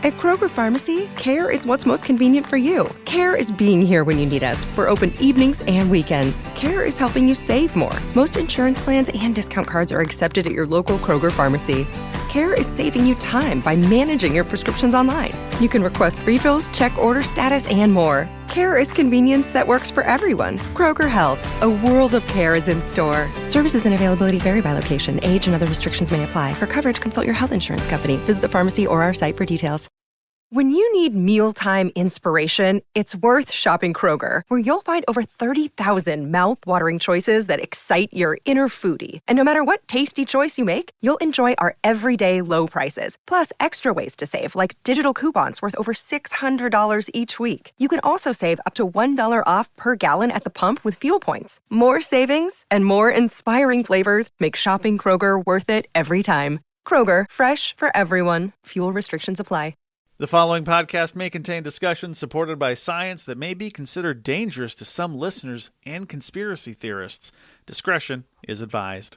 At Kroger Pharmacy, care is what's most convenient for you. Care is being here when you need us. We're open evenings and weekends. Care is helping you save more. Most insurance plans and discount cards are accepted at your local Kroger Pharmacy. Care is saving you time by managing your prescriptions online. You can request refills, check order status, and more. Care is convenience that works for everyone. Kroger Health, a world of care is in store. Services and availability vary by location. Age and other restrictions may apply. For coverage, consult your health insurance company. Visit the pharmacy or our site for details. When you need mealtime inspiration, it's worth shopping Kroger, where you'll find over 30,000 mouth-watering choices that excite your inner foodie. And no matter what tasty choice you make, you'll enjoy our everyday low prices, plus extra ways to save, like digital coupons worth over $600 each week. You can also save up to $1 off per gallon at the pump with fuel points. More savings and more inspiring flavors make shopping Kroger worth it every time. Kroger, fresh for everyone. Fuel restrictions apply. The following podcast may contain discussions supported by science that may be considered dangerous to some listeners and conspiracy theorists. Discretion is advised.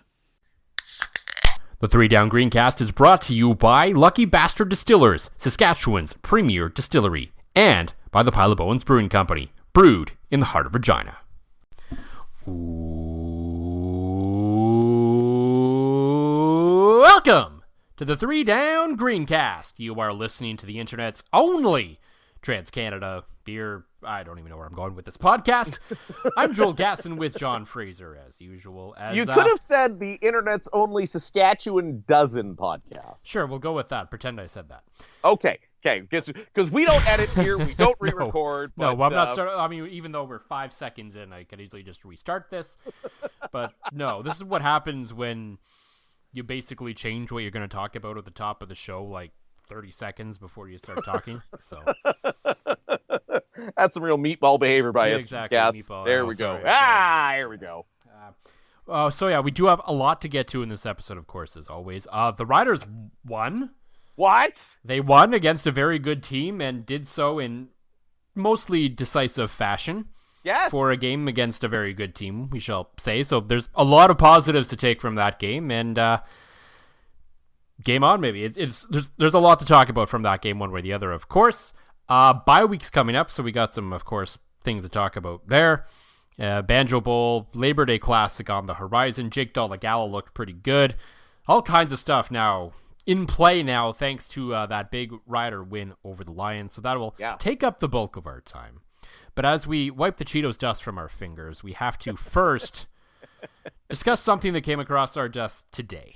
The 3 Down Greencast is brought to you by Lucky Bastard Distillers, Saskatchewan's premier distillery, and by the Pile of Bones Brewing Company, brewed in the heart of Regina. Welcome to the 3 Down Greencast. You are listening to the internet's only Trans-Canada beer. I don't even know where I'm going with this podcast. I'm Joel Gasson with John Fraser, as usual. You could have said the internet's only Saskatchewan dozen podcast. Sure, we'll go with that. Pretend I said that. Okay, because we don't edit here, we don't re-record. No, but, I'm not starting. I mean, even though we're 5 seconds in, I could easily just restart this. But no, this is what happens when you basically change what you're going to talk about at the top of the show like 30 seconds before you start talking. So that's some real meatball behavior by us. Exactly. Meatball. There we go. Here we go. So yeah, we do have a lot to get to in this episode, of course, as always. The Riders won. What? They won against a very good team and did so in mostly decisive fashion. Yes. For a game against a very good team, we shall say. So there's a lot of positives to take from that game, and game on, maybe. There's a lot to talk about from that game, one way or the other, of course. Bye week's coming up, so we got some, of course, things to talk about there. Banjo Bowl, Labor Day Classic on the horizon. Jake Dolegala looked pretty good. All kinds of stuff now in play now, thanks to that big Rider win over the Lions. So that will take up the bulk of our time. But as we wipe the Cheetos dust from our fingers, we have to first discuss something that came across our desk today.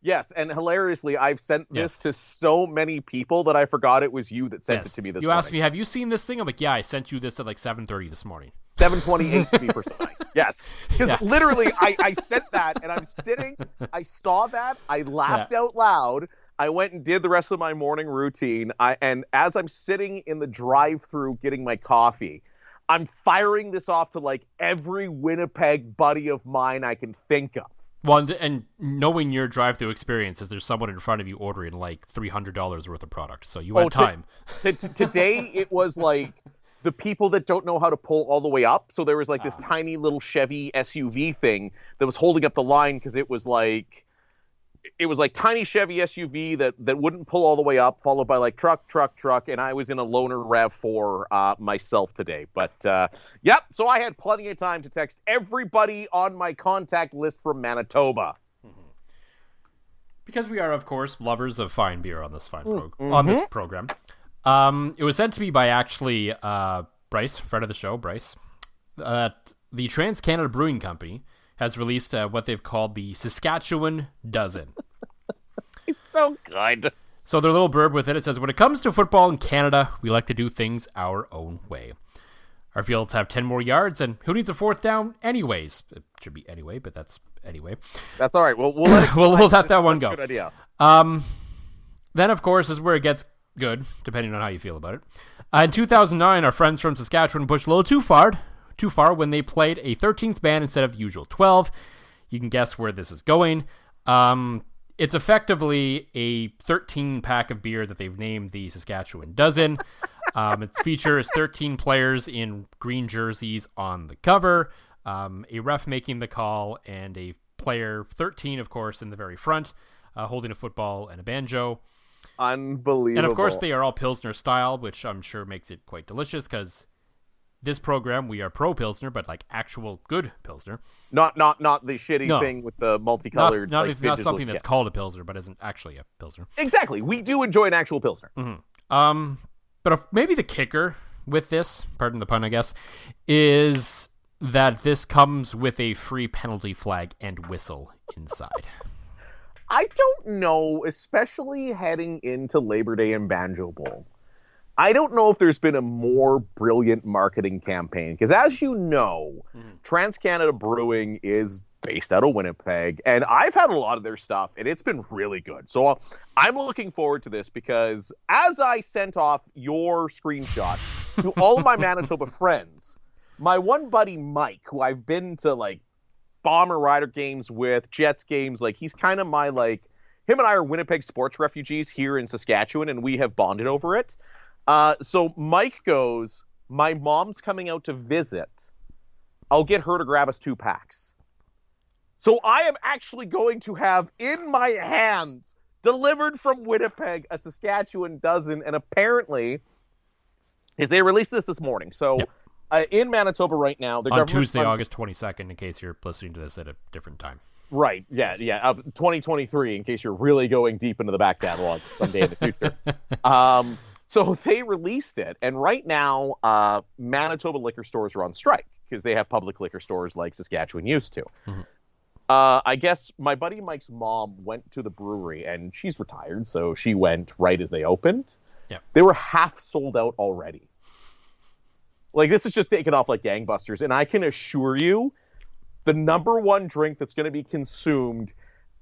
Yes, and hilariously, I've sent this to so many people that I forgot it was you that sent it to me this morning. You asked me, have you seen this thing? I'm like, yeah, I sent you this at like 7:30 this morning. 7:28 to be precise. Yes, because literally, I sent that, and I'm sitting, I saw that, I laughed out loud. I went and did the rest of my morning routine, and as I'm sitting in the drive-thru getting my coffee, I'm firing this off to like every Winnipeg buddy of mine I can think of. Well, and knowing your drive-thru experiences, there's someone in front of you ordering like $300 worth of product, so you had time. Today, it was like the people that don't know how to pull all the way up. So there was like this tiny little Chevy SUV thing that was holding up the line because it was like tiny Chevy SUV that wouldn't pull all the way up, followed by like truck, and I was in a loaner RAV4 myself today. But so I had plenty of time to text everybody on my contact list from Manitoba. Because we are, of course, lovers of fine beer on this on this program. It was sent to me by actually Bryce, friend of the show, Bryce. The Trans-Canada Brewing Company has released what they've called the Saskatchewan Dozen. It's so good. So their little blurb with it says, when it comes to football in Canada, we like to do things our own way. Our fields have 10 more yards, and who needs a fourth down anyways? It should be anyway, but that's anyway. That's all right. We'll let that one go. That's a good idea. Then, of course, is where it gets good, depending on how you feel about it. In 2009, our friends from Saskatchewan pushed a little too far when they played a 13th man instead of the usual 12. You can guess where this is going. It's effectively a 13-pack of beer that they've named the Saskatchewan Dozen. Its features 13 players in green jerseys on the cover, a ref making the call, and a player 13, of course, in the very front, holding a football and a banjo. unbelievable. And of course, they are all Pilsner style, which I'm sure makes it quite delicious because this program, we are pro Pilsner, but like actual good Pilsner. Not the shitty thing with the multicolored. Not something that's called a Pilsner, but isn't actually a Pilsner. Exactly. We do enjoy an actual Pilsner. Mm-hmm. But maybe the kicker with this, pardon the pun, I guess, is that this comes with a free penalty flag and whistle inside. I don't know, especially heading into Labor Day and Banjo Bowl. I don't know if there's been a more brilliant marketing campaign, because as you know, TransCanada Brewing is based out of Winnipeg, and I've had a lot of their stuff, and it's been really good. So I'm looking forward to this, because as I sent off your screenshot to all of my Manitoba friends, my one buddy Mike, who I've been to like Bomber Rider games with, Jets games, like he's kind of my like, him and I are Winnipeg sports refugees here in Saskatchewan, and we have bonded over it. So Mike goes, my mom's coming out to visit. I'll get her to grab us 2 packs. So I am actually going to have in my hands, delivered from Winnipeg, a Saskatchewan dozen. And apparently, because they released this morning. So in Manitoba right now, on Tuesday, August 22nd, in case you're listening to this at a different time. Right. Yeah. 2023, in case you're really going deep into the back catalog someday in the future. So they released it, and right now, Manitoba liquor stores are on strike because they have public liquor stores like Saskatchewan used to. Mm-hmm. I guess my buddy Mike's mom went to the brewery, and she's retired, so she went right as they opened. Yeah. They were half sold out already. Like, this is just taken off like gangbusters, and I can assure you, the number one drink that's going to be consumed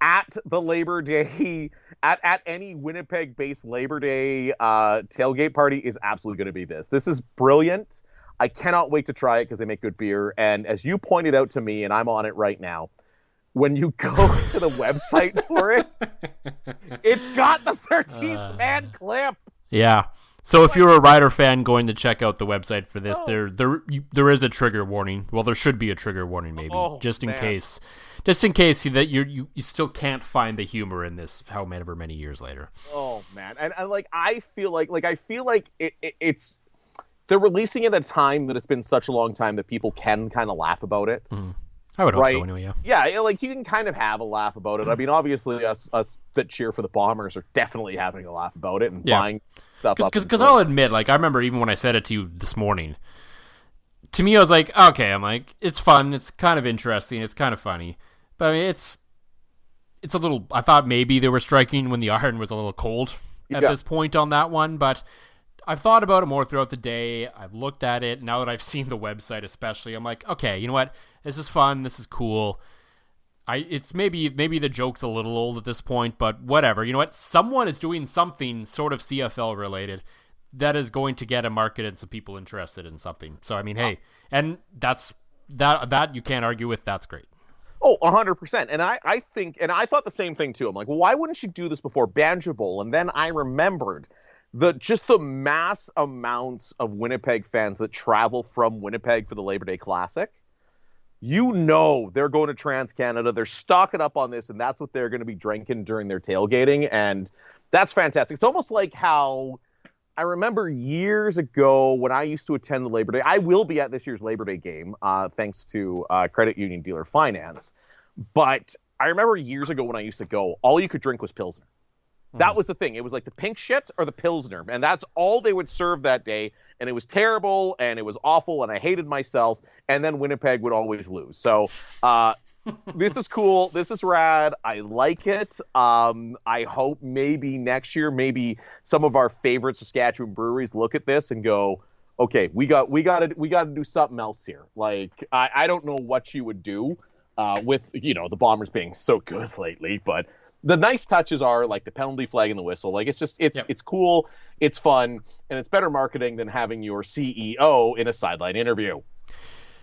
at the Labor Day, at any Winnipeg-based Labor Day tailgate party is absolutely going to be this. This is brilliant. I cannot wait to try it because they make good beer. And as you pointed out to me, and I'm on it right now, when you go to the website for it, it's got the 13th man clip. Yeah. So if you're a Rider fan going to check out the website for this, there is a trigger warning. Well, there should be a trigger warning, maybe, just in case that you still can't find the humor in this. However many years later. Oh man, and I feel like it's they're releasing it at a time that it's been such a long time that people can kind of laugh about it. Mm. I would hope so anyway. Yeah, like you can kind of have a laugh about it. I mean, obviously, us that cheer for the Bombers are definitely having a laugh about it and buying stuff. Because I'll admit, like I remember even when I said it to you this morning, to me I was like, okay, I'm like, it's fun, it's kind of interesting, it's kind of funny, but I mean, it's a little. I thought maybe they were striking when the iron was a little cold at this point on that one, but I've thought about it more throughout the day. I've looked at it now that I've seen the website, especially. I'm like, okay, you know what? This is fun. This is cool. It's maybe the joke's a little old at this point, but whatever. You know what? Someone is doing something sort of CFL related that is going to get a market and some people interested in something. So I mean, hey, and that you can't argue with. That's great. Oh, 100%. And I think, and I thought the same thing too. I'm like, well, why wouldn't you do this before Banjo Bowl? And then I remembered the mass amounts of Winnipeg fans that travel from Winnipeg for the Labor Day Classic. You know they're going to TransCanada. They're stocking up on this, and that's what they're going to be drinking during their tailgating, and that's fantastic. It's almost like how I remember years ago when I used to attend the Labor Day. I will be at this year's Labor Day game, thanks to Credit Union Dealer Finance. But I remember years ago when I used to go, all you could drink was Pilsner. That was the thing. It was like the pink shit or the Pilsner, and that's all they would serve that day. And it was terrible, and it was awful, and I hated myself. And then Winnipeg would always lose. So this is cool. This is rad. I like it. I hope maybe next year, maybe some of our favorite Saskatchewan breweries look at this and go, okay, we got to do something else here. Like I don't know what you would do with the Bombers being so good lately, but the nice touches are like the penalty flag and the whistle. Like it's cool, it's fun, and it's better marketing than having your CEO in a sideline interview.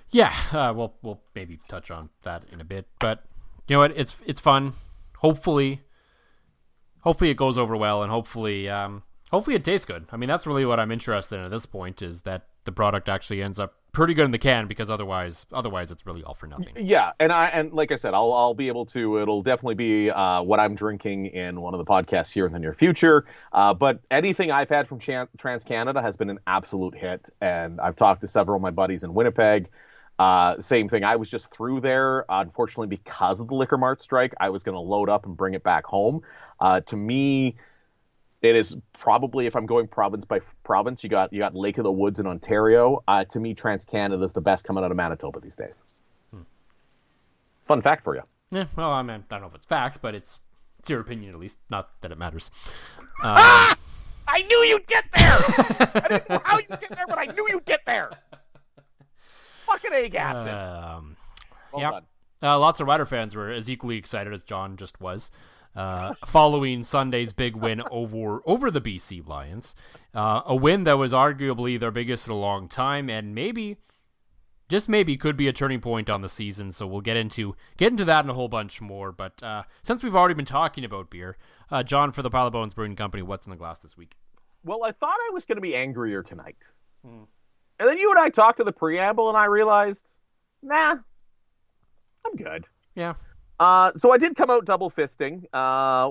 Yeah, we'll maybe touch on that in a bit, but you know what? It's fun. Hopefully it goes over well, and hopefully it tastes good. I mean, that's really what I'm interested in at this point, is that the product actually ends up pretty good in the can, because otherwise it's really all for nothing. Yeah, and like I said, I'll be able to. It'll definitely be what I'm drinking in one of the podcasts here in the near future. But anything I've had from Trans Canada has been an absolute hit, and I've talked to several of my buddies in Winnipeg. Same thing. I was just through there, unfortunately, because of the Liquor Mart strike. I was going to load up and bring it back home. To me, it is probably, if I'm going province by province, you got Lake of the Woods in Ontario. To me, Trans Canada is the best coming out of Manitoba these days. Fun fact for you. Yeah, well, I mean, I don't know if it's fact, but it's your opinion at least. Not that it matters. I knew you'd get there! I didn't know how you'd get there, but I knew you'd get there! Fucking A, Gasson. Well done. Lots of Rider fans were as equally excited as John just was. Following Sunday's big win over the BC Lions, a win that was arguably their biggest in a long time, and maybe, just maybe, could be a turning point on the season. So we'll get into that and a whole bunch more. But since we've already been talking about beer, John, for the Pile of Bones Brewing Company, what's in the glass this week? Well, I thought I was going to be angrier tonight, and then you and I talked to the preamble, and I realized, nah, I'm good. Yeah. So I did come out double fisting,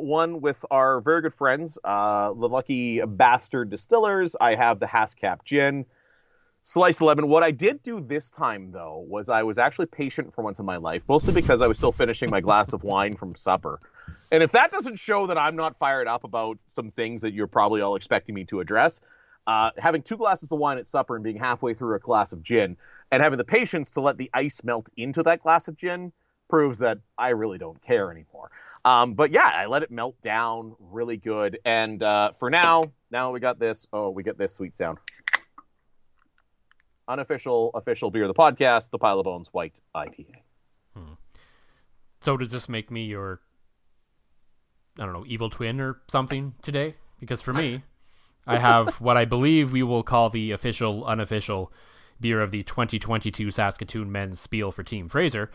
one with our very good friends, the lucky bastard Distillers. I have the Hascap Gin, Sliced Lemon. What I did do this time, though, was I was actually patient for once in my life, mostly because I was still finishing my glass of wine from supper. And if that doesn't show that I'm not fired up about some things that you're probably all expecting me to address, having 2 glasses of wine at supper and being halfway through a glass of gin and having the patience to let the ice melt into that glass of gin proves that I really don't care anymore. But yeah, I let it melt down really good. And for now we got this. Oh, we get this sweet sound. Unofficial, official beer of the podcast, the Pile of Bones White IPA. So does this make me your, I don't know, evil twin or something today? Because for me, I have what I believe we will call the official, unofficial beer of the 2022 Saskatoon Men's Spiel for Team Fraser.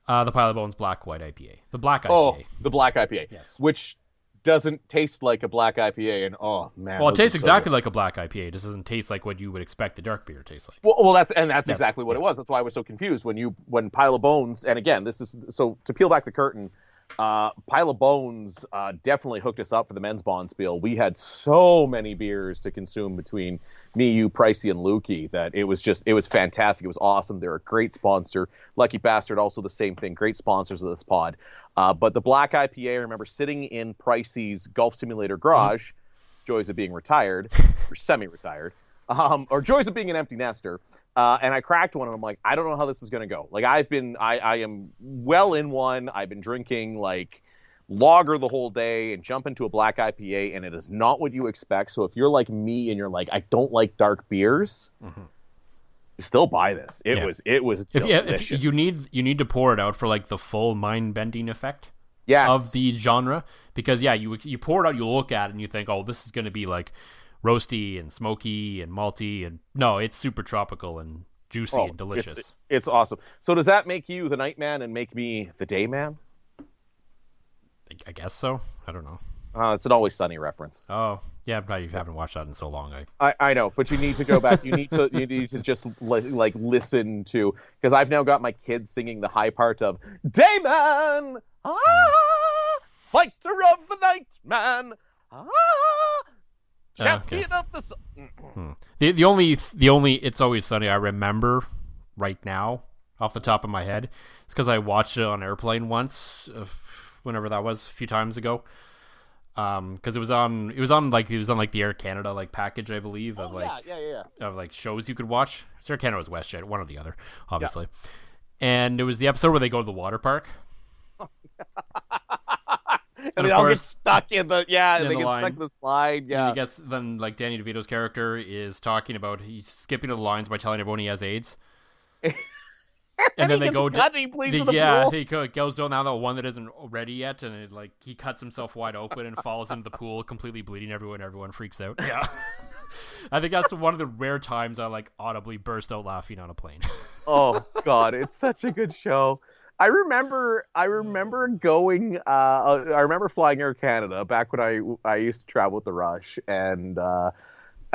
The Pile of Bones Black White IPA. The Black IPA. Oh, the Black IPA. Yes. Which doesn't taste like a Black IPA, and oh man. Well, it tastes exactly like a Black IPA. It just doesn't taste like what you would expect the dark beer to taste like. Well, that's exactly what it was. That's why I was so confused when Pile of Bones, and again, this is, so to peel back the curtain, Pile of Bones definitely hooked us up for the men's bond spiel. We had so many beers to consume between me, you, Pricey, and Lukey that it was fantastic. It was awesome. They're a great sponsor. Lucky Bastard, also the same thing. Great sponsors of this pod. But the Black IPA, I remember sitting in Pricey's Golf Simulator garage, joys of being retired, or semi-retired, or joys of being an empty nester. And I cracked one, and I'm like, I don't know how this is going to go. Like, I am well in one. I've been drinking, like, lager the whole day and jump into a Black IPA, and it is not what you expect. So if you're like me and you're like, I don't like dark beers, still buy this. It was delicious. If you need to pour it out for, like, the full mind-bending effect of the genre. Because, yeah, you pour it out, you look at it, and you think, oh, this is going to be, like, roasty and smoky and malty, and no, it's super tropical and juicy and delicious. It's awesome. So does that make you the night man and make me the day man? I guess so. I don't know. It's an Always Sunny reference. Oh, yeah, you haven't watched that in so long. I know, but you need to go back. You need to just like listen to, because I've now got my kids singing the high part of Dayman, fighter of the night man, champion of the sun. The only It's Always Sunny I remember right now off the top of my head is because I watched it on airplane once, whenever that was, a few times ago. Because it was on like the Air Canada like package, I believe, of of like shows you could watch. So Air Canada was WestJet, one or the other, obviously. Yeah. And it was the episode where they go to the water park. And they all get stuck in the stuck in the slide. Yeah. And I guess then like Danny DeVito's character is talking about he's skipping to the lines by telling everyone he has AIDS. And then they go he goes down that one that isn't ready yet, and he cuts himself wide open and falls into the pool, completely bleeding everyone. Everyone freaks out. Yeah. I think that's one of the rare times I audibly burst out laughing on a plane. Oh God, it's such a good show. I remember going. I remember flying Air Canada back when I used to travel with the Rush, and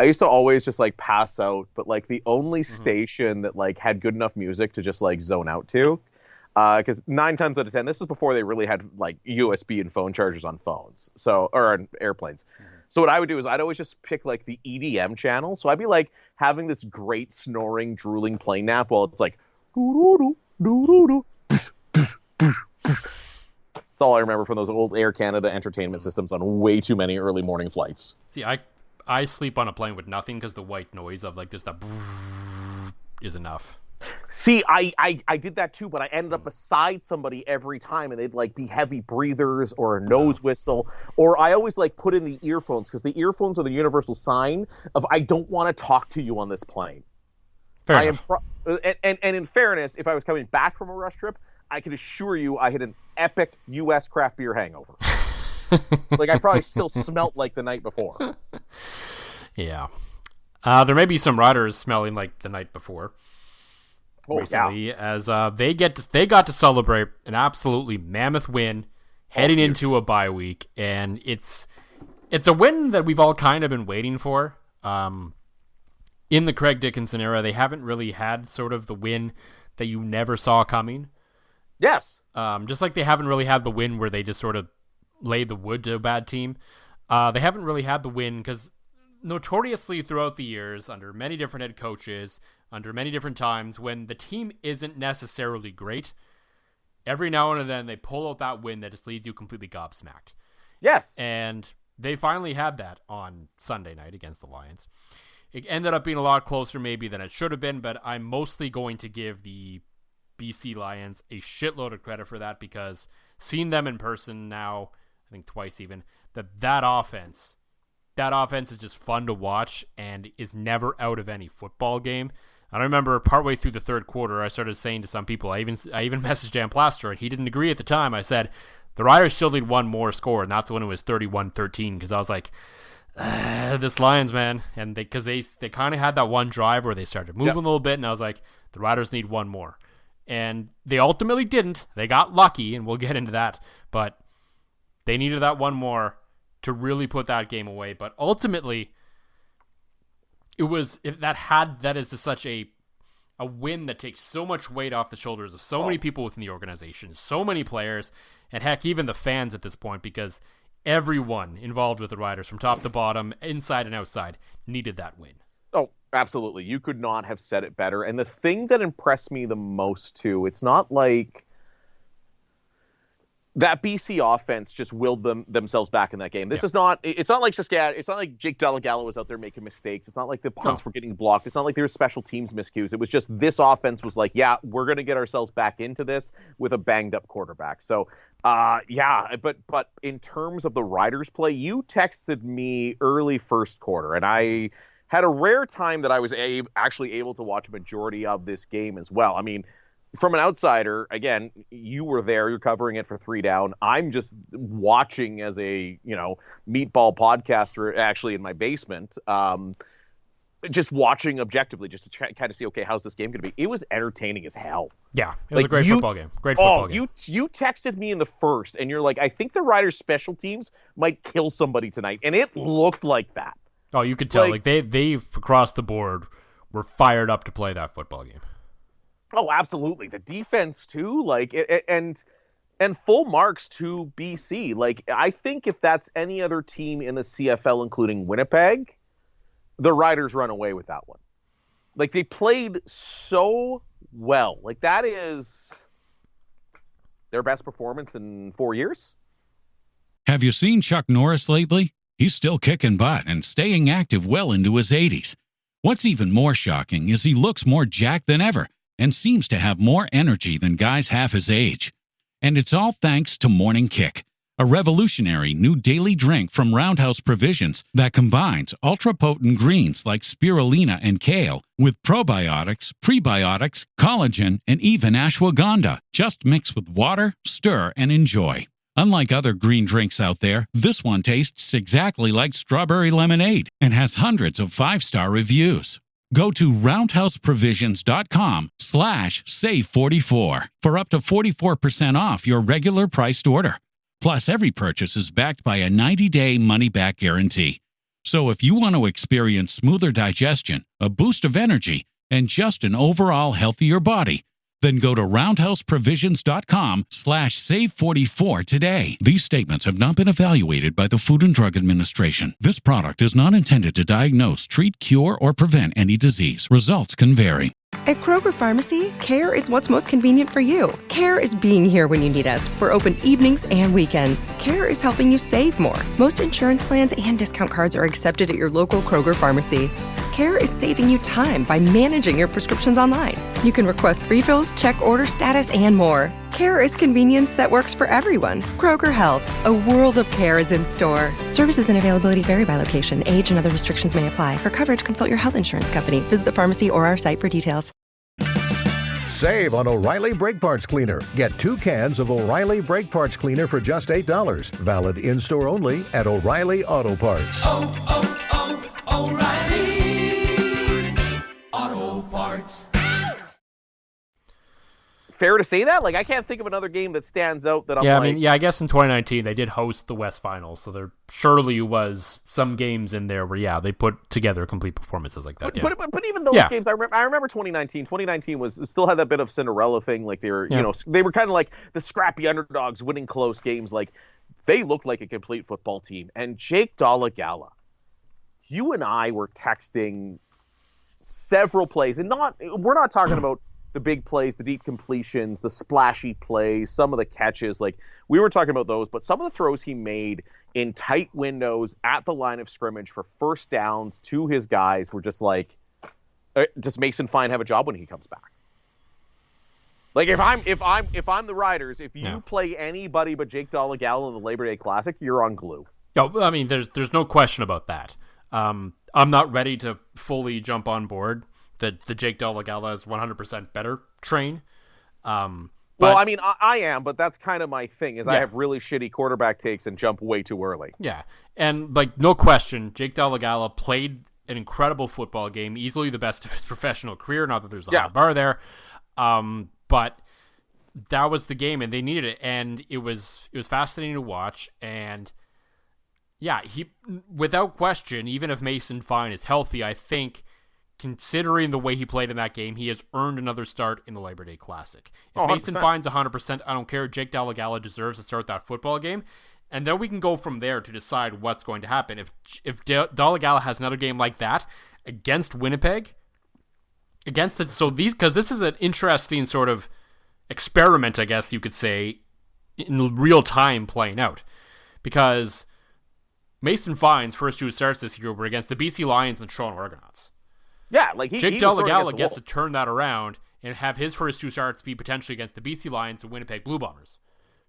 I used to always just like pass out, but like the only station that like had good enough music to just like zone out to, because 9 times out of 10, this is before they really had like USB and phone chargers on phones, or on airplanes. So what I would do is I'd always just pick like the EDM channel. So I'd be like having this great snoring, drooling plane nap while it's like doo doo doo doo. That's all I remember from those old Air Canada entertainment systems on way too many early morning flights. See, I sleep on a plane with nothing because the white noise of like just that is enough. See, I did that too, but I ended up beside somebody every time, and they'd like be heavy breathers or a nose whistle, or I always like put in the earphones, because the earphones are the universal sign of I don't want to talk to you on this plane. Fair enough. And in fairness, if I was coming back from a rush trip, I can assure you I had an epic U.S. craft beer hangover. Like I probably still smelt like the night before. Yeah. There may be some riders smelling like the night before. Recently, as they got to celebrate an absolutely mammoth win heading into a bye week, and it's a win that we've all kind of been waiting for. In the Craig Dickinson era, they haven't really had sort of the win that you never saw coming. Yes. Just like they haven't really had the win where they just sort of laid the wood to a bad team. They haven't really had the win because notoriously throughout the years, under many different head coaches, under many different times, when the team isn't necessarily great, every now and then they pull out that win that just leaves you completely gobsmacked. Yes. And they finally had that on Sunday night against the Lions. It ended up being a lot closer maybe than it should have been, but I'm mostly going to give the BC Lions a shitload of credit for that, because seeing them in person now, I think twice even, that offense is just fun to watch and is never out of any football game. I remember partway through the third quarter, I started saying to some people, I even messaged Dan Plaster, and he didn't agree at the time. I said, the Riders still need one more score, and that's when it was 31-13, because I was like, this Lions, man. And because they kind of had that one drive where they started moving a little bit, and I was like, the Riders need one more. And they ultimately didn't. They got lucky, and we'll get into that. But they needed that one more to really put that game away. But ultimately, that is just such a win that takes so much weight off the shoulders of so many people within the organization, so many players, and heck, even the fans at this point, because everyone involved with the Riders, from top to bottom, inside and outside, needed that win. Oh, absolutely. You could not have said it better. And the thing that impressed me the most, too, it's not like that BC offense just willed themselves back in that game. It's not like Saskatchewan. It's not like Jake Dolegala was out there making mistakes. It's not like the punts were getting blocked. It's not like there were special teams miscues. It was just this offense was like, yeah, we're going to get ourselves back into this with a banged up quarterback. So, but in terms of the Riders play, you texted me early first quarter, and I had a rare time that I was actually able to watch a majority of this game as well. I mean, from an outsider, again, you were there, you're covering it for 3 Down. I'm just watching as a, meatball podcaster actually in my basement, just watching objectively, just to kind of see, okay, how's this game going to be? It was entertaining as hell. Yeah, it was a great football game. Great football game. You texted me in the first, and you're like, I think the Riders' special teams might kill somebody tonight, and it looked like that. Oh, you could tell. Like they across the board were fired up to play that football game. Oh, absolutely. The defense too, and full marks to BC. Like, I think if that's any other team in the CFL, including Winnipeg, the Riders run away with that one. Like, they played so well. Like, that is their best performance in 4 years. Have you seen Chuck Norris lately? He's still kicking butt and staying active well into his 80s. What's even more shocking is he looks more jacked than ever and seems to have more energy than guys half his age. And it's all thanks to Morning Kick, a revolutionary new daily drink from Roundhouse Provisions that combines ultra-potent greens like spirulina and kale with probiotics, prebiotics, collagen, and even ashwagandha. Just mix with water, stir, and enjoy. Unlike other green drinks out there, this one tastes exactly like strawberry lemonade and has hundreds of 5-star reviews. Go to roundhouseprovisions.com/save44 for up to 44% off your regular priced order. Plus, every purchase is backed by a 90-day money-back guarantee. So if you want to experience smoother digestion, a boost of energy, and just an overall healthier body, then go to roundhouseprovisions.com/save44 today. These statements have not been evaluated by the Food and Drug Administration. This product is not intended to diagnose, treat, cure, or prevent any disease. Results can vary. At Kroger Pharmacy, care is what's most convenient for you. Care is being here when you need us. We're open evenings and weekends. Care is helping you save more. Most insurance plans and discount cards are accepted at your local Kroger Pharmacy. Care is saving you time by managing your prescriptions online. You can request refills, check order status, and more. Care is convenience that works for everyone. Kroger Health, a world of care is in store. Services and availability vary by location. Age and other restrictions may apply. For coverage, consult your health insurance company. Visit the pharmacy or our site for details. Save on O'Reilly Brake Parts Cleaner. Get 2 cans of O'Reilly Brake Parts Cleaner for just $8. Valid in-store only at O'Reilly Auto Parts. O'Reilly Auto Parts. Fair to say that? Like, I can't think of another game that stands out that I'm I guess in 2019 they did host the West Finals, so there surely was some games in there where, they put together complete performances like that. But even those games, I remember 2019. 2019 was still had that bit of Cinderella thing. Like they were, they were kind of like the scrappy underdogs winning close games. Like they looked like a complete football team. And Jake Dolegala, you and I were texting several plays, and we're not talking about the big plays, the deep completions, the splashy plays, some of the catches. Like we were talking about those, but some of the throws he made in tight windows at the line of scrimmage for first downs to his guys were just like, does Mason Fine have a job when he comes back? Like if I'm the Riders, if you play anybody but Jake Dolegala in the Labor Day Classic, you're on glue. I mean, there's no question about that. I'm not ready to fully jump on board the Jake Dolegala is 100% better train. Well, I mean, I am, but that's kind of my thing, is I have really shitty quarterback takes and jump way too early. Yeah, and like no question, Jake Dolegala played an incredible football game, easily the best of his professional career, not that there's a high bar there. But that was the game, and they needed it, and it was fascinating to watch, and he, without question, even if Mason Fine is healthy, I think, considering the way he played in that game, he has earned another start in the Labor Day Classic. If Mason Fine's 100%, I don't care. Jake Dolegala deserves to start that football game. And then we can go from there to decide what's going to happen. If Dolegala has another game like that against Winnipeg, because this is an interesting sort of experiment, I guess you could say, in real time playing out. Because Mason Fine's first 2 starts this year were against the BC Lions and the Toronto Argonauts. Yeah, like Jake Dolegala gets to turn that around and have his first 2 starts be potentially against the BC Lions and Winnipeg Blue Bombers.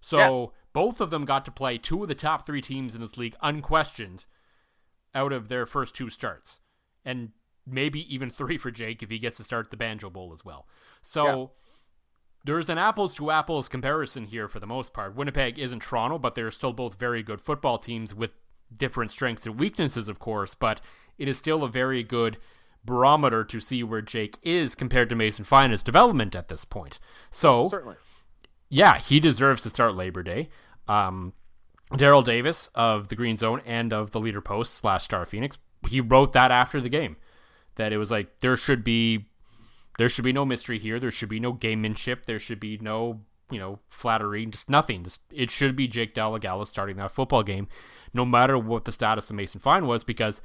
So both of them got to play 2 of the top 3 teams in this league unquestioned out of their first 2 starts. And maybe even 3 for Jake if he gets to start the Banjo Bowl as well. So there's an apples to apples comparison here for the most part. Winnipeg isn't Toronto, but they're still both very good football teams with different strengths and weaknesses, of course. But it is still a very good barometer to see where Jake is compared to Mason Fine's development at this point. So, certainly. He deserves to start Labor Day. Daryl Davis of the Green Zone and of the Leader Post / Star Phoenix, he wrote that after the game, that it was like there should be no mystery here. There should be no gamemanship. There should be no flattery. Just nothing. It should be Jake Dolegala starting that football game, no matter what the status of Mason Fine was, because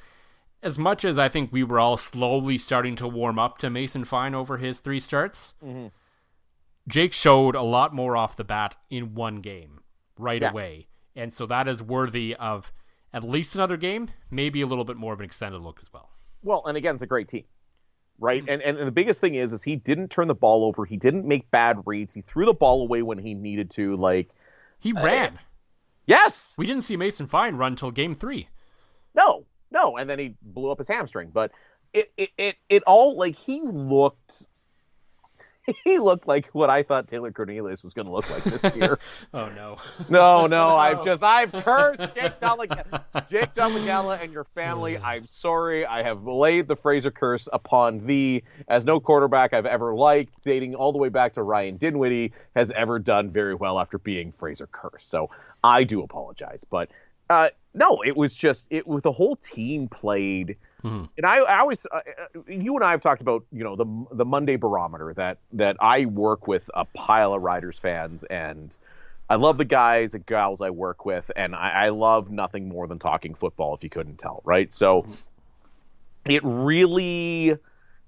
as much as I think we were all slowly starting to warm up to Mason Fine over his 3 starts, Jake showed a lot more off the bat in one game right away. And so that is worthy of at least another game, maybe a little bit more of an extended look as well. Well, and again, it's a great team, right? And the biggest thing is he didn't turn the ball over. He didn't make bad reads. He threw the ball away when he needed to. Like, he ran. Yes. We didn't see Mason Fine run until game 3. No, and then he blew up his hamstring. But it all, like, he looked like what I thought Taylor Cornelius was going to look like this year. Oh no. No, I've cursed Jake Dolegala and your family. I'm sorry. I have laid the Fraser curse upon thee, as no quarterback I've ever liked, dating all the way back to Ryan Dinwiddie, has ever done very well after being Fraser cursed. So I do apologize, but No, it was just the whole team played. Mm-hmm. And I always, you and I have talked about, the Monday barometer that I work with a pile of Riders fans, and I love the guys and gals I work with, and I love nothing more than talking football, if you couldn't tell, right? So it really,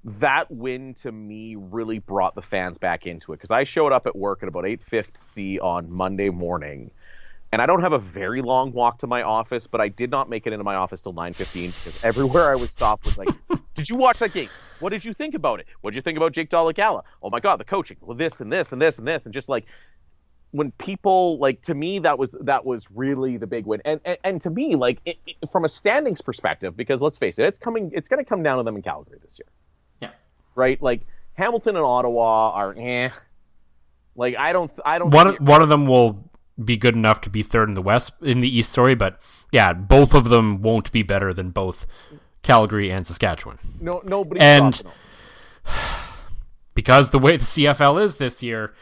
that win to me really brought the fans back into it, because I showed up at work at about 8:50 on Monday morning. And I don't have a very long walk to my office, but I did not make it into my office till 9:15, because everywhere I would stop was like, did you watch that game? What did you think about it? What did you think about Jake Dolegala? Oh my God, the coaching. Well, this and this and this and this. And just like, when people, like, to me, that was really the big win. And to me, like, from a standings perspective, because let's face it, it's going to come down to them in Calgary this year. Yeah. Right? Like, Hamilton and Ottawa are, Like, I don't. One of them will be good enough to be third in the East, but yeah, both of them won't be better than both Calgary and Saskatchewan. No, nobody. And because the way the CFL is this year,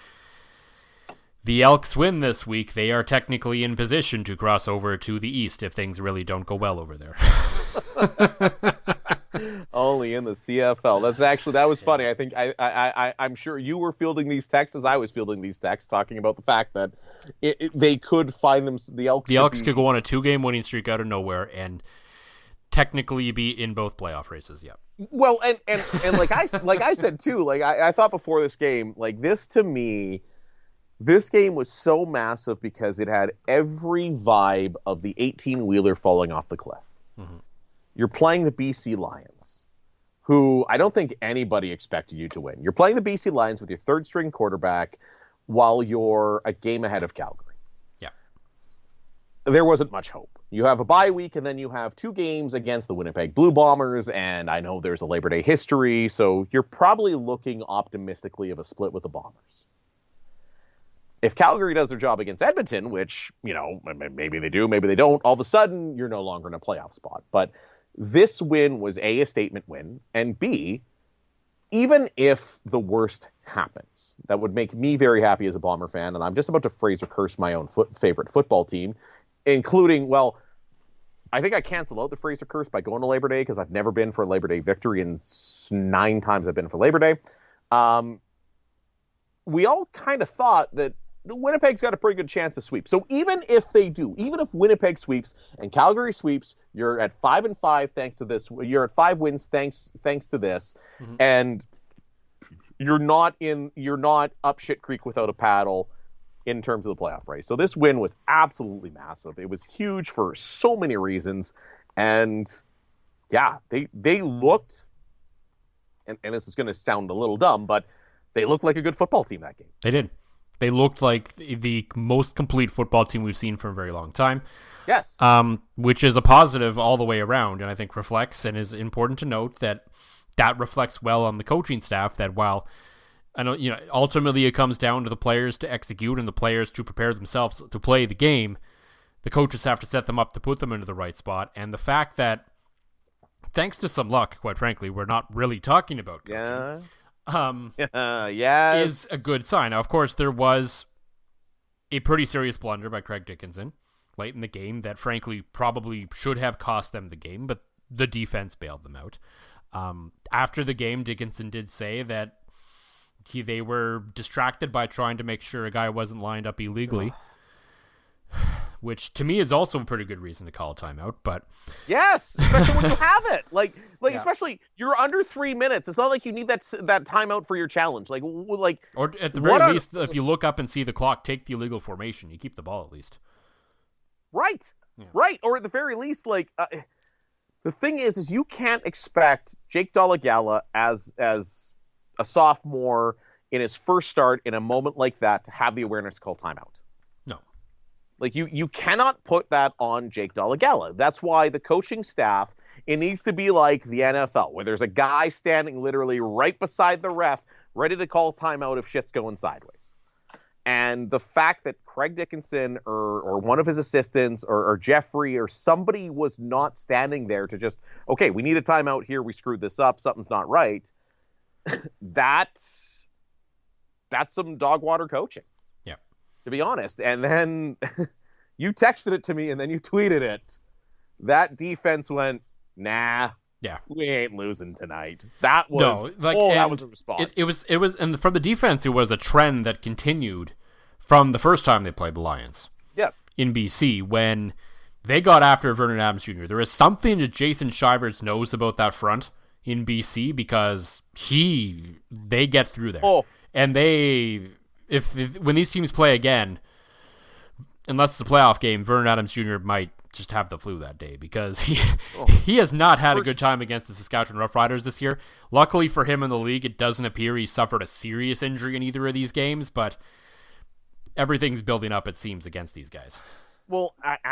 the Elks win this week, they are technically in position to cross over to the East if things really don't go well over there. Only in the CFL. That was funny. I think I'm sure you were fielding these texts as I was fielding these texts, talking about the fact that they could find them. The Elks could go on a 2-game winning streak out of nowhere and technically be in both playoff races. Yeah. Well, and like I said too, like I thought before this game, like this to me, this game was so massive because it had every vibe of the 18-wheeler falling off the cliff. Mm-hmm. You're playing the BC Lions, who I don't think anybody expected you to win. You're playing the BC Lions with your third-string quarterback while you're a game ahead of Calgary. Yeah. There wasn't much hope. You have a bye week, and then you have 2 games against the Winnipeg Blue Bombers, and I know there's a Labor Day history, so you're probably looking optimistically of a split with the Bombers. If Calgary does their job against Edmonton, which, maybe they do, maybe they don't, all of a sudden, you're no longer in a playoff spot. But this win was A, a statement win, and B, even if the worst happens, that would make me very happy as a Bomber fan, and I'm just about to Fraser curse my own favorite football team, including, I think I canceled out the Fraser curse by going to Labor Day, because I've never been for a Labor Day victory, and 9 times I've been for Labor Day. We all kind of thought that Winnipeg's got a pretty good chance to sweep. So even if they do, even if Winnipeg sweeps and Calgary sweeps, you're at 5-5 thanks to this. You're at 5 wins thanks to this, mm-hmm. and you're not up shit creek without a paddle in terms of the playoff race. So this win was absolutely massive. It was huge for so many reasons, and yeah, they looked, and this is going to sound a little dumb, but they looked like a good football team that game. They did. They looked like the most complete football team we've seen for a very long time. Yes. Which is a positive all the way around, and I think reflects and is important to note that reflects well on the coaching staff, that while I know, ultimately it comes down to the players to execute and the players to prepare themselves to play the game, the coaches have to set them up to put them into the right spot. And the fact that, thanks to some luck, quite frankly, we're not really talking about coaching. Yeah. Is a good sign. Now, of course, there was a pretty serious blunder by Craig Dickinson late in the game that, frankly, probably should have cost them the game, but the defense bailed them out. After the game, Dickinson did say that they were distracted by trying to make sure a guy wasn't lined up illegally, which to me is also a pretty good reason to call a timeout. But yes, especially when you have it, like yeah. Especially you're under 3 minutes. It's not like you need that timeout for your challenge. Like, or at the very least, if you look up and see the clock, take the illegal formation. You keep the ball at least. Right, yeah. Right. Or at the very least, the thing is you can't expect Jake Dolegala as a sophomore in his first start in a moment like that to have the awareness to call timeout. No. Like, you cannot put that on Jake Dolegala. That's why the coaching staff, it needs to be like the NFL, where there's a guy standing literally right beside the ref, ready to call timeout if shit's going sideways. And the fact that Craig Dickinson or one of his assistants or Jeffrey or somebody was not standing there to just, okay, we need a timeout here, we screwed this up, something's not right, that's some dog water coaching. Yeah. To be honest. And then You texted it to me and then you tweeted it. That defense went, nah. Yeah, we ain't losing tonight. That was that was a response. It was, and from the defense, it was a trend that continued from the first time they played the Lions. Yes, in BC when they got after Vernon Adams Jr. There is something that Jason Shivers knows about that front in BC because they get through there, and when these teams play again, unless it's a playoff game, Vernon Adams Jr. might just have the flu that day because he has not had a good time against the Saskatchewan Roughriders this year. Luckily for him in the league, it doesn't appear he suffered a serious injury in either of these games, but everything's building up, it seems, against these guys. Well, I'm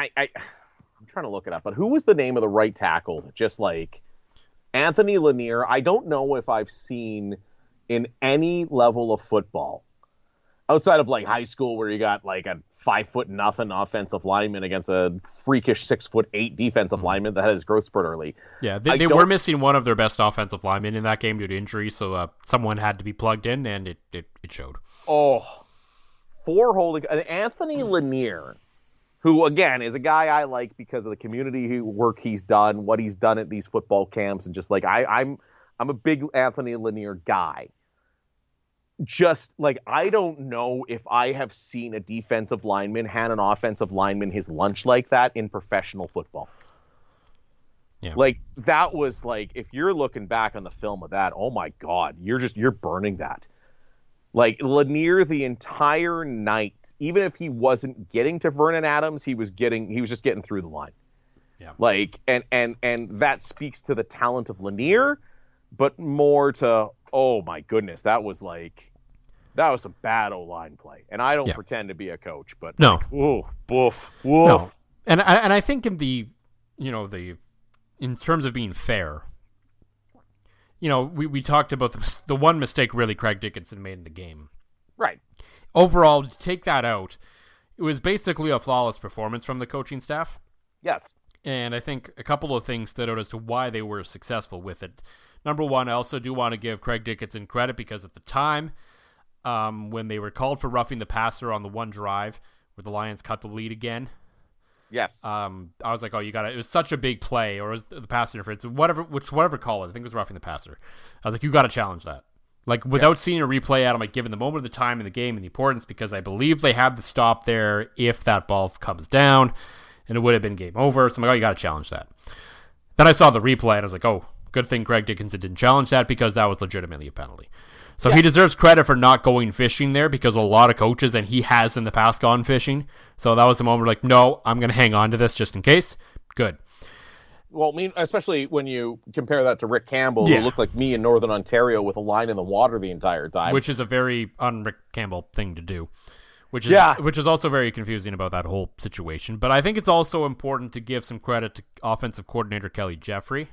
trying to look it up, but who was the name of the right tackle? Just like Anthony Lanier. I don't know if I've seen in any level of football outside of like high school where you got like a 5'0" offensive lineman against a freakish 6'8" defensive lineman that had his growth spurt early. Yeah, they were missing one of their best offensive linemen in that game due to injury, so someone had to be plugged in, and it showed. And Anthony Lanier, who again is a guy I like because of the community work he's done, what he's done at these football camps, and just like I'm a big Anthony Lanier guy. Just like, I don't know if I have seen a defensive lineman hand an offensive lineman his lunch like that in professional football. Yeah. Like, that was like, if you're looking back on the film of that, oh my God, you're burning that. Like, Lanier the entire night, even if he wasn't getting to Vernon Adams, he was just getting through the line. Yeah. Like, and that speaks to the talent of Lanier, but more to, oh my goodness, that was a bad O-line play. And I don't pretend to be a coach, but no. Like, woof, woof. No. And I think in in terms of being fair, we talked about the one mistake really Craig Dickinson made in the game. Right. Overall, to take that out, it was basically a flawless performance from the coaching staff. Yes. And I think a couple of things stood out as to why they were successful with it. Number one, I also do want to give Craig Dickinson credit because at the time, when they were called for roughing the passer on the one drive where the Lions cut the lead again. Yes. I was like, it was such a big play, or it was the pass interference, whatever call it. I think it was roughing the passer. I was like, you got to challenge that. Like, without seeing a replay at him, like, given the moment of the time in the game and the importance, because I believe they had the stop there if that ball comes down, and it would have been game over. So I'm like, you got to challenge that. Then I saw the replay, and I was like, good thing Craig Dickinson didn't challenge that because that was legitimately a penalty. So he deserves credit for not going fishing there because a lot of coaches, and he has in the past gone fishing. So that was the moment like, no, I'm going to hang on to this just in case. Good. Well, I mean, especially when you compare that to Rick Campbell, who looked like me in Northern Ontario with a line in the water the entire time. Which is a very un-Rick Campbell thing to do. Which is also very confusing about that whole situation. But I think it's also important to give some credit to offensive coordinator Kelly Jeffrey.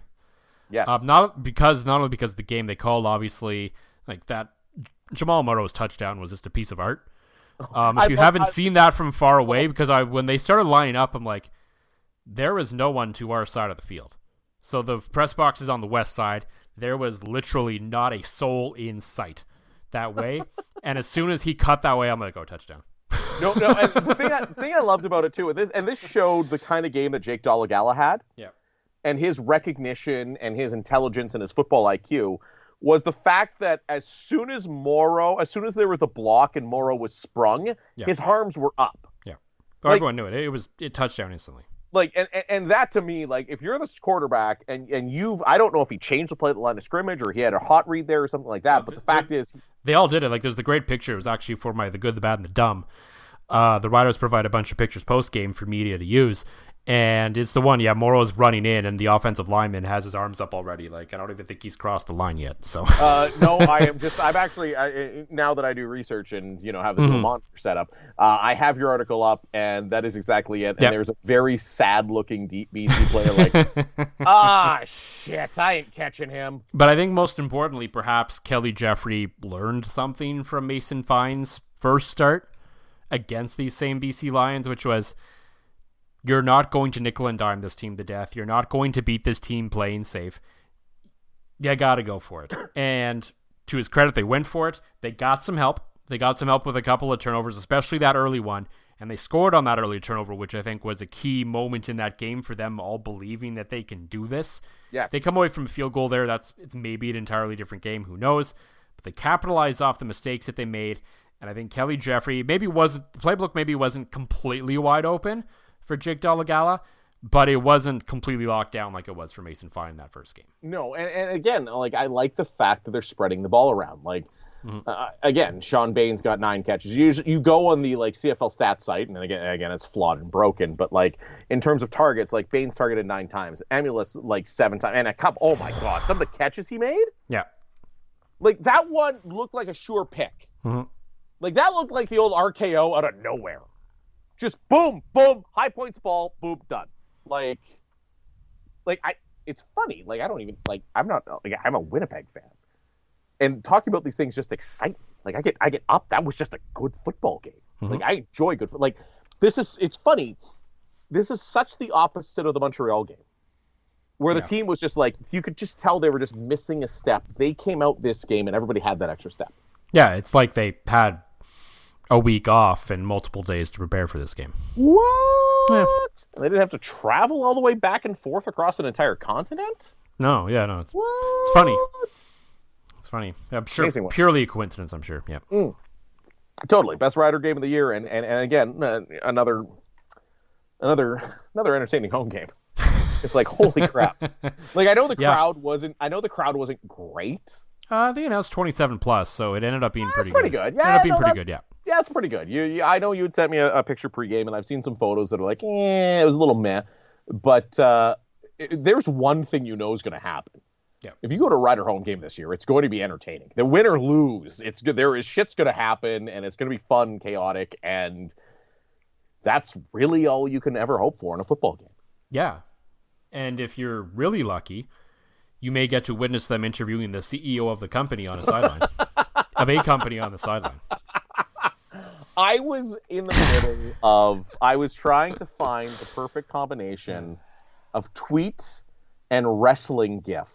Yes. Not only because of the game they called, obviously, like that Jamal Murrow's touchdown was just a piece of art. If you haven't seen that from far away, because when they started lining up, I'm like, there was no one to our side of the field. So the press box is on the west side. There was literally not a soul in sight that way. And as soon as he cut that way, I'm like, touchdown. No. And the thing I loved about it too, and this showed the kind of game that Jake Dolegala had. Yeah. And his recognition and his intelligence and his football IQ was the fact that as soon as there was a block and Morrow was sprung, his arms were up. Yeah. Everyone knew it. It was touchdown instantly. Like, and that to me, like, if you're the quarterback and I don't know if he changed the play at the line of scrimmage or he had a hot read there or something like that, but the fact is, they all did it. Like, there's the great picture. It was actually for the good, the bad, and the dumb. The writers provide a bunch of pictures post-game for media to use. And it's the one, Morrow's running in, and the offensive lineman has his arms up already. Like, I don't even think he's crossed the line yet. So, no, I'm actually, now that I do research and, have the dual monitor set up, I have your article up, and that is exactly it. And there's a very sad-looking deep BC player like, shit, I ain't catching him. But I think most importantly, perhaps Kelly Jeffrey learned something from Mason Fine's first start against these same BC Lions, which was, you're not going to nickel and dime this team to death. You're not going to beat this team playing safe. You got to go for it. And to his credit, they went for it. They got some help. They got some help with a couple of turnovers, especially that early one. And they scored on that early turnover, which I think was a key moment in that game for them all believing that they can do this. Yes. They come away from a field goal there. It's maybe an entirely different game. Who knows? But they capitalized off the mistakes that they made. And I think Kelly Jeffrey the playbook maybe wasn't completely wide open for Jake Dolegala, but it wasn't completely locked down like it was for Mason Fine in that first game. No, and again, like, I like the fact that they're spreading the ball around. Like, again, Sean Bain's got 9 catches. You go on the like CFL stats site, and again, it's flawed and broken. But like in terms of targets, like Bain's targeted 9 times, Amulis like 7 times, and a couple. Oh my God, some of the catches he made. Yeah, like that one looked like a sure pick. Mm-hmm. Like that looked like the old RKO out of nowhere. Just boom, boom, high points ball, boom, done. Like it's funny. Like I don't even like. I'm a Winnipeg fan. And talking about these things just excite me. Like I get up. That was just a good football game. Mm-hmm. Like I enjoy good. Like it's funny. This is such the opposite of the Montreal game, where the team was just like, you could just tell they were just missing a step. They came out this game and everybody had that extra step. Yeah, it's like they had a week off and multiple days to prepare for this game. What? Yeah. They didn't have to travel all the way back and forth across an entire continent? No, yeah, no, it's funny. It's funny. I'm sure purely a coincidence, I'm sure. Yeah. Totally. Best rider game of the year, and again, another entertaining home game. It's like, holy crap. Like I know the crowd wasn't great. They announced 27 plus, so it ended up being pretty good. Yeah, Yeah. Yeah, it's pretty good. I know you had sent me a picture pregame, and I've seen some photos that are like, it was a little meh. But there's one thing you know is going to happen. Yeah. If you go to a Rider home game this year, it's going to be entertaining. The win or lose, it's good. Shit's going to happen, and it's going to be fun, chaotic, and that's really all you can ever hope for in a football game. Yeah. And if you're really lucky, you may get to witness them interviewing the CEO of the company on a sideline. Of a company on the sideline. I was in the middle of... I was trying to find the perfect combination of tweet and wrestling gif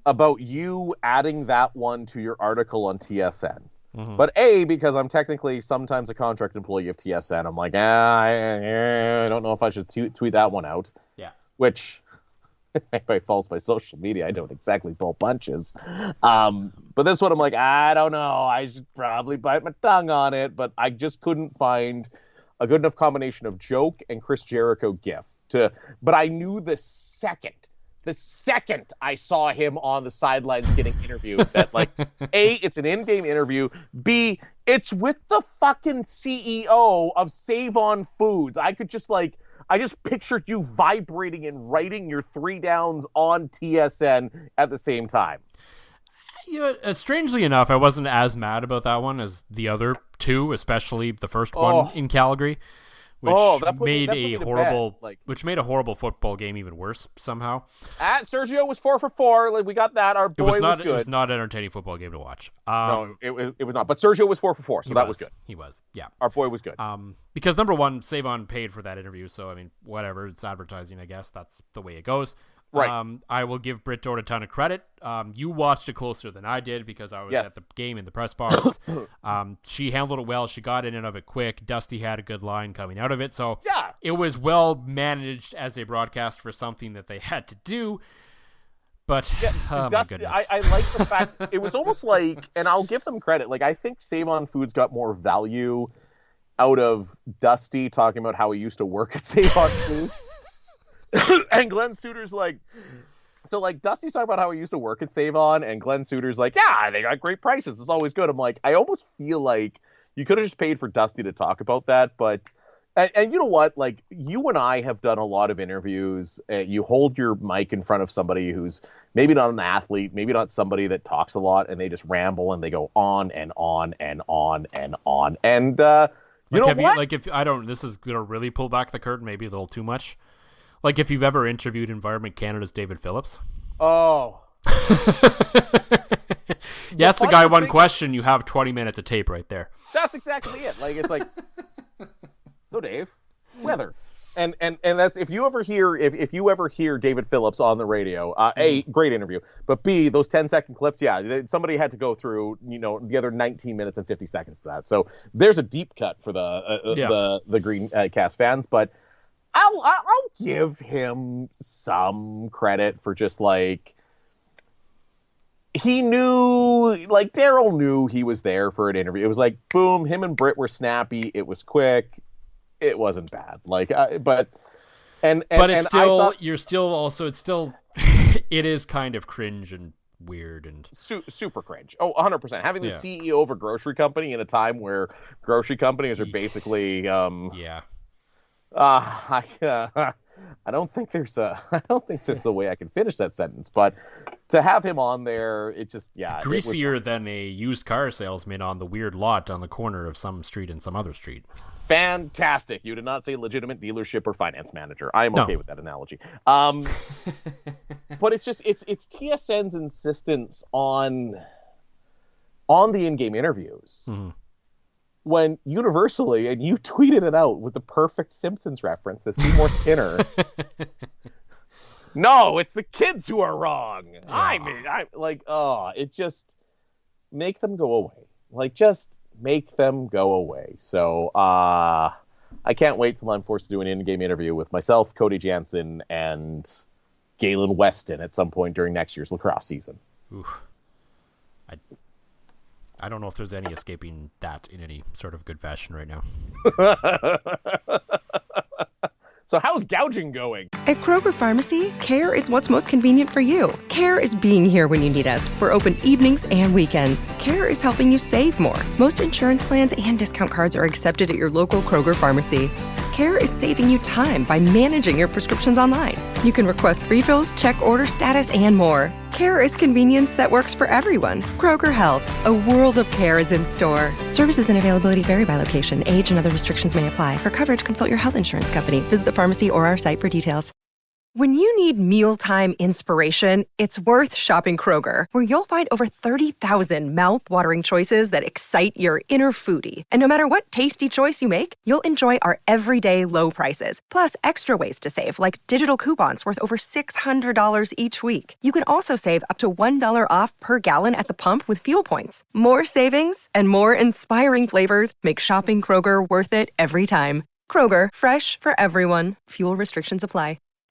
about you adding that one to your article on TSN. Mm-hmm. But because I'm technically sometimes a contract employee of TSN, I'm like, I don't know if I should tweet that one out. Yeah. Which... if I follow my social media, I don't exactly pull punches. But this one, I'm like, I don't know. I should probably bite my tongue on it. But I just couldn't find a good enough combination of joke and Chris Jericho gif. But I knew the second I saw him on the sidelines getting interviewed, that like, A, it's an in-game interview. B, it's with the fucking CEO of Save On Foods. I just pictured you vibrating and writing your 3 downs on TSN at the same time. You know, strangely enough, I wasn't as mad about that one as the other 2, especially the first one in Calgary, which made a horrible football game even worse somehow. Sergio was 4 for 4. Like, we got that. Our boy was good. It was not an entertaining football game to watch. No, it was not. But Sergio was 4 for 4, so that was good. He was, yeah. Our boy was good. Because number one, Save-On paid for that interview, so I mean, whatever. It's advertising, I guess. That's the way it goes. Right. I will give Britt Dort a ton of credit. You watched it closer than I did because I was at the game in the press box. She handled it well. She got in and of it quick. Dusty had a good line coming out of it. So it was well managed as a broadcast for something that they had to do. But, Dusty, my goodness. I like the fact it was almost like, and I'll give them credit, like I think Save On Foods got more value out of Dusty talking about how he used to work at Save On Foods. And Glenn Suter's like, so like Dusty's talking about how he used to work at Save On, and Glenn Suter's like, yeah, they got great prices. It's always good. I'm like, I almost feel like you could have just paid for Dusty to talk about that. But, and you know what? Like, you and I have done a lot of interviews. You hold your mic in front of somebody who's maybe not an athlete, maybe not somebody that talks a lot, and they just ramble and they go on and on and on and on. And, you know what? This is going to really pull back the curtain maybe a little too much. Like if you've ever interviewed Environment Canada's David Phillips. Oh. You ask the guy one question, you have 20 minutes of tape right there. That's exactly it. Like, it's like, so Dave, weather. and that's if you ever hear David Phillips on the radio, A, great interview, but B, those 10-second clips, somebody had to go through, the other 19 minutes and 50 seconds to that. So there's a deep cut for the Green Cast fans, but I'll give him some credit for just like, he knew, like Daryl knew he was there for an interview. It was like, boom, him and Britt were snappy. It was quick. It wasn't bad. Like, but it's still, it is kind of cringe and weird and super cringe. Oh, 100%. Having the CEO of a grocery company in a time where grocery companies are basically, I don't think there's a way I can finish that sentence, but to have him on there, it just, greasier than a used car salesman on the weird lot on the corner of some street and some other street. Fantastic. You did not say legitimate dealership or finance manager. I am okay with that analogy. But it's just, it's TSN's insistence on the in-game interviews. Mm-hmm. When universally, and you tweeted it out with the perfect Simpsons reference, the Seymour Skinner. No, it's the kids who are wrong. It just make them go away. Like, just make them go away. So I can't wait till I'm forced to do an in-game interview with myself, Cody Jansen, and Galen Weston at some point during next year's lacrosse season. Oof. I don't know if there's any escaping that in any sort of good fashion right now. So how's gouging going? At Kroger Pharmacy, care is what's most convenient for you. Care is being here when you need us. We're open evenings and weekends. Care is helping you save more. Most insurance plans and discount cards are accepted at your local Kroger Pharmacy. Care is saving you time by managing your prescriptions online. You can request refills, check order status, and more. Care is convenience that works for everyone. Kroger Health, a world of care is in store. Services and availability vary by location. Age and other restrictions may apply. For coverage, consult your health insurance company. Visit the pharmacy or our site for details. When you need mealtime inspiration, it's worth shopping Kroger, where you'll find over 30,000 mouth-watering choices that excite your inner foodie. And no matter what tasty choice you make, you'll enjoy our everyday low prices, plus extra ways to save, like digital coupons worth over $600 each week. You can also save up to $1 off per gallon at the pump with fuel points. More savings and more inspiring flavors make shopping Kroger worth it every time. Kroger, fresh for everyone. Fuel restrictions apply.